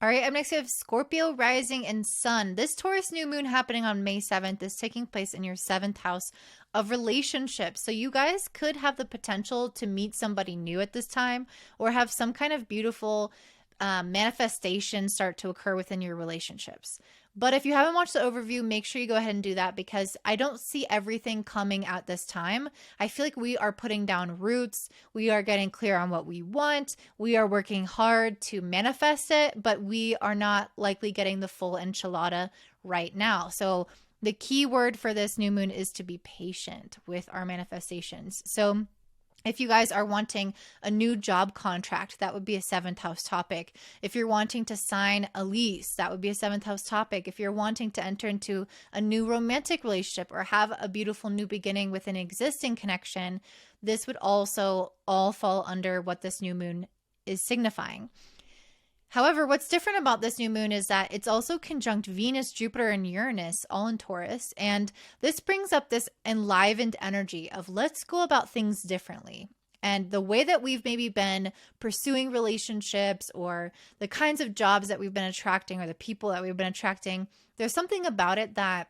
All right, up next we have Scorpio rising and sun. This Taurus new moon happening on May 7th is taking place in your 7th house of relationships. So you guys could have the potential to meet somebody new at this time or have some kind of beautiful manifestation start to occur within your relationships. But if you haven't watched the overview, make sure you go ahead and do that because I don't see everything coming at this time. I feel like we are putting down roots. We are getting clear on what we want. We are working hard to manifest it, but we are not likely getting the full enchilada right now. So the key word for this new moon is to be patient with our manifestations. So if you guys are wanting a new job contract, that would be a 7th house topic. If you're wanting to sign a lease, that would be a 7th house topic. If you're wanting to enter into a new romantic relationship or have a beautiful new beginning with an existing connection, this would also all fall under what this new moon is signifying. However, what's different about this new moon is that it's also conjunct Venus, Jupiter, and Uranus, all in Taurus. And this brings up this enlivened energy of let's go about things differently. And the way that we've maybe been pursuing relationships or the kinds of jobs that we've been attracting or the people that we've been attracting, there's something about it that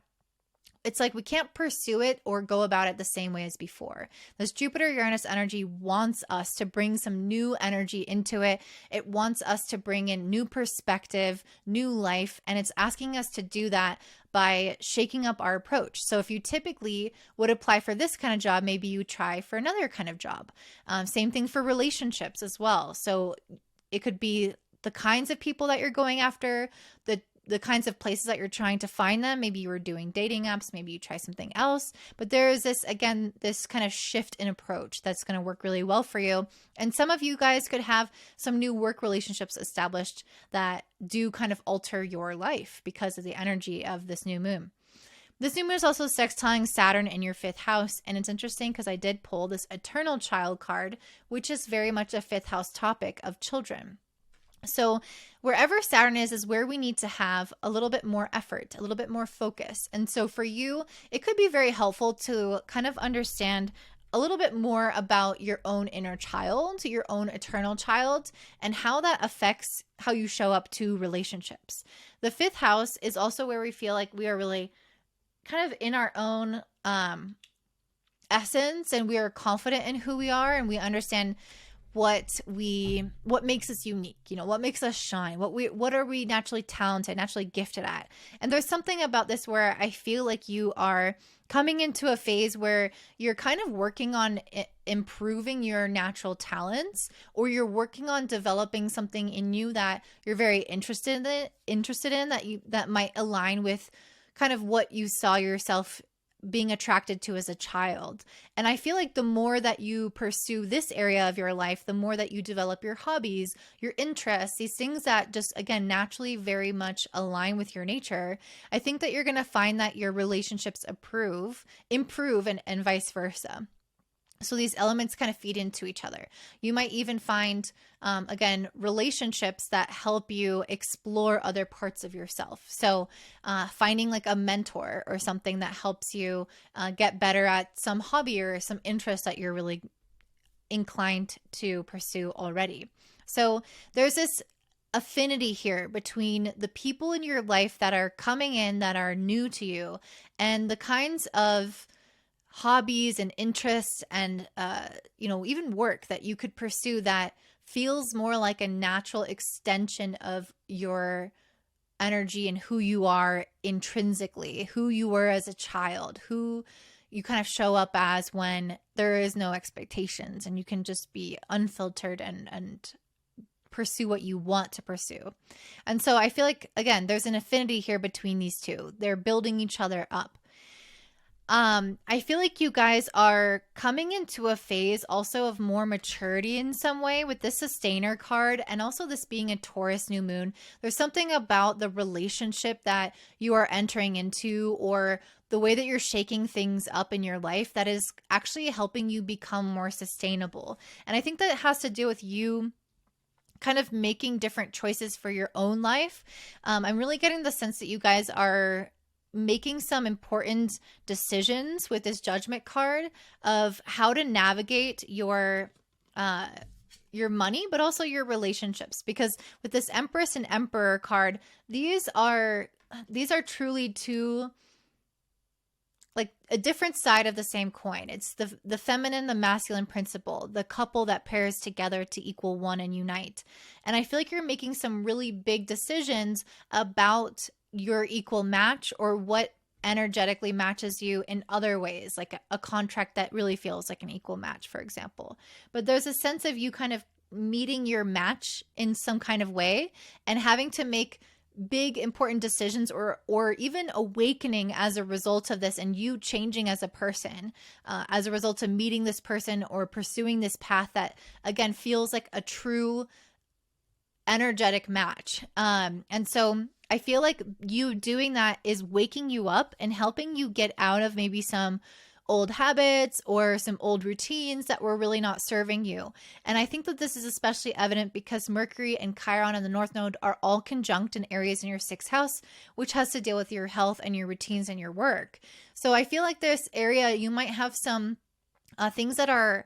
it's like we can't pursue it or go about it the same way as before. This Jupiter-Uranus energy wants us to bring some new energy into it. It wants us to bring in new perspective, new life, and it's asking us to do that by shaking up our approach. So if you typically would apply for this kind of job, maybe you try for another kind of job. Same thing for relationships as well. So it could be the kinds of people that you're going after, the kinds of places that you're trying to find them. Maybe you were doing dating apps, maybe you try something else, but there is this, again, this kind of shift in approach that's going to work really well for you. And some of you guys could have some new work relationships established that do kind of alter your life because of the energy of this new moon. This new moon is also sextiling Saturn in your 5th house. And it's interesting because I did pull this Eternal Child card, which is very much a 5th house topic of children. So wherever Saturn is where we need to have a little bit more effort, a little bit more focus. And so for you, it could be very helpful to kind of understand a little bit more about your own inner child, your own eternal child, and how that affects how you show up to relationships. The 5th house is also where we feel like we are really kind of in our own essence, and we are confident in who we are, and we understand what makes us unique, what makes us shine, what are we naturally talented, naturally gifted at. And there's something about this where I feel like you are coming into a phase where you're kind of working on improving your natural talents, or you're working on developing something in you that you're very interested in that might align with kind of what you saw yourself being attracted to as a child. And I feel like the more that you pursue this area of your life, the more that you develop your hobbies, your interests, these things that just, again, naturally very much align with your nature, I think that you're going to find that your relationships improve, and vice versa. So these elements kind of feed into each other. You might even find, again, relationships that help you explore other parts of yourself. So finding like a mentor or something that helps you get better at some hobby or some interest that you're really inclined to pursue already. So there's this affinity here between the people in your life that are coming in that are new to you and the kinds of hobbies and interests and, even work that you could pursue that feels more like a natural extension of your energy and who you are intrinsically, who you were as a child, who you kind of show up as when there is no expectations and you can just be unfiltered and pursue what you want to pursue. And so I feel like, again, there's an affinity here between these two. They're building each other up. I feel like you guys are coming into a phase also of more maturity in some way with this Sustainer card, and also this being a Taurus new moon. There's something about the relationship that you are entering into, or the way that you're shaking things up in your life, that is actually helping you become more sustainable. And I think that it has to do with you kind of making different choices for your own life. I'm really getting the sense that you guys are making some important decisions with this Judgment card of how to navigate your your money, but also your relationships. Because with this Empress and Emperor card, these are truly two, like a different side of the same coin. It's the feminine, the masculine principle, the couple that pairs together to equal one and unite. And I feel like you're making some really big decisions about your equal match, or what energetically matches you in other ways, like a contract that really feels like an equal match, for example. But there's a sense of you kind of meeting your match in some kind of way and having to make big important decisions, or even awakening as a result of this, and you changing as a person as a result of meeting this person or pursuing this path that again feels like a true energetic match. And so I feel like you doing that is waking you up and helping you get out of maybe some old habits or some old routines that were really not serving you. And I think that this is especially evident because Mercury and Chiron and the North Node are all conjunct in areas in your 6th house, which has to deal with your health and your routines and your work. So I feel like this area, you might have some things that are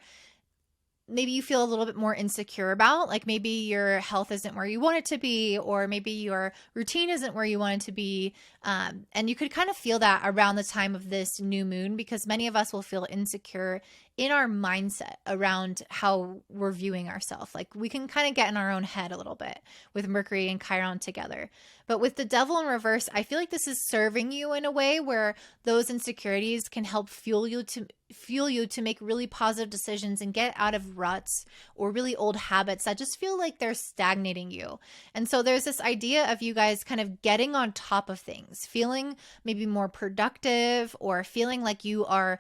maybe you feel a little bit more insecure about, like maybe your health isn't where you want it to be, or maybe your routine isn't where you want it to be. And you could kind of feel that around the time of this new moon, because many of us will feel insecure in our mindset around how we're viewing ourselves. Like we can kind of get in our own head a little bit with Mercury and Chiron together. But with the Devil in reverse, I feel like this is serving you in a way where those insecurities can help fuel you to make really positive decisions and get out of ruts or really old habits that just feel like they're stagnating you. And so there's this idea of you guys kind of getting on top of things, feeling maybe more productive, or feeling like you are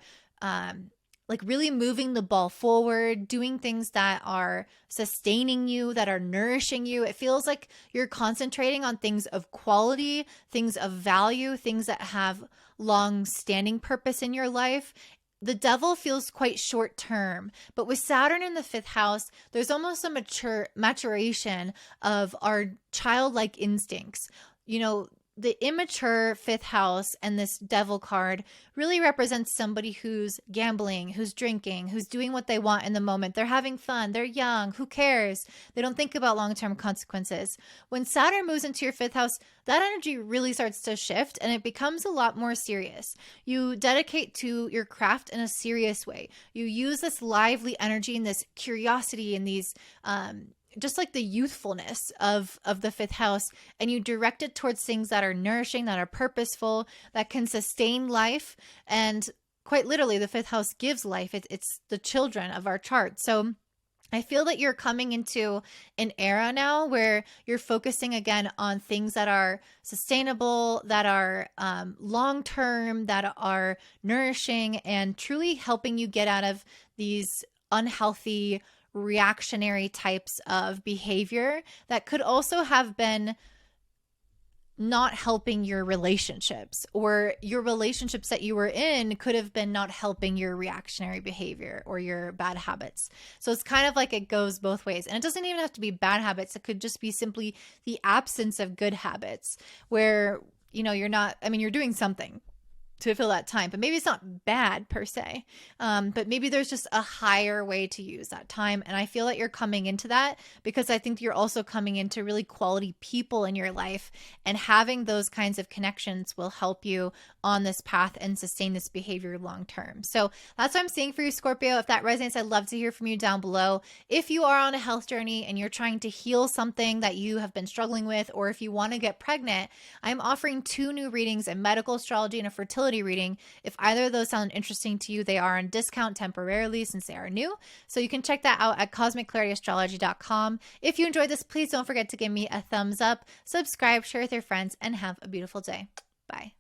like really moving the ball forward, doing things that are sustaining you, that are nourishing you. It feels like you're concentrating on things of quality, things of value, things that have long-standing purpose in your life. The Devil feels quite short term, but with Saturn in the 5th house, there's almost a maturation of our childlike instincts. You know, the immature 5th house and this Devil card really represents somebody who's gambling, who's drinking, who's doing what they want in the moment. They're having fun. They're young. Who cares? They don't think about long-term consequences. When Saturn moves into your 5th house, that energy really starts to shift and it becomes a lot more serious. You dedicate to your craft in a serious way. You use this lively energy and this curiosity and these just like the youthfulness of the 5th house, and you direct it towards things that are nourishing, that are purposeful, that can sustain life. And quite literally, the 5th house gives life. It's the children of our chart. So I feel that you're coming into an era now where you're focusing again on things that are sustainable, that are long-term, that are nourishing, and truly helping you get out of these unhealthy reactionary types of behavior that could also have been not helping your relationships, or your relationships that you were in could have been not helping your reactionary behavior or your bad habits. So it's kind of like it goes both ways. And it doesn't even have to be bad habits. It could just be simply the absence of good habits where, you know, you're doing something to fill that time, but maybe it's not bad per se. But maybe there's just a higher way to use that time. And I feel that you're coming into that because I think you're also coming into really quality people in your life, and having those kinds of connections will help you on this path and sustain this behavior long term. So that's what I'm seeing for you, Scorpio. If that resonates, I'd love to hear from you down below. If you are on a health journey and you're trying to heal something that you have been struggling with, or if you want to get pregnant, I'm offering 2 new readings, a medical astrology and a fertility reading. If either of those sound interesting to you, they are on discount temporarily since they are new. So you can check that out at cosmicclarityastrology.com. If you enjoyed this, please don't forget to give me a thumbs up, subscribe, share with your friends, and have a beautiful day. Bye.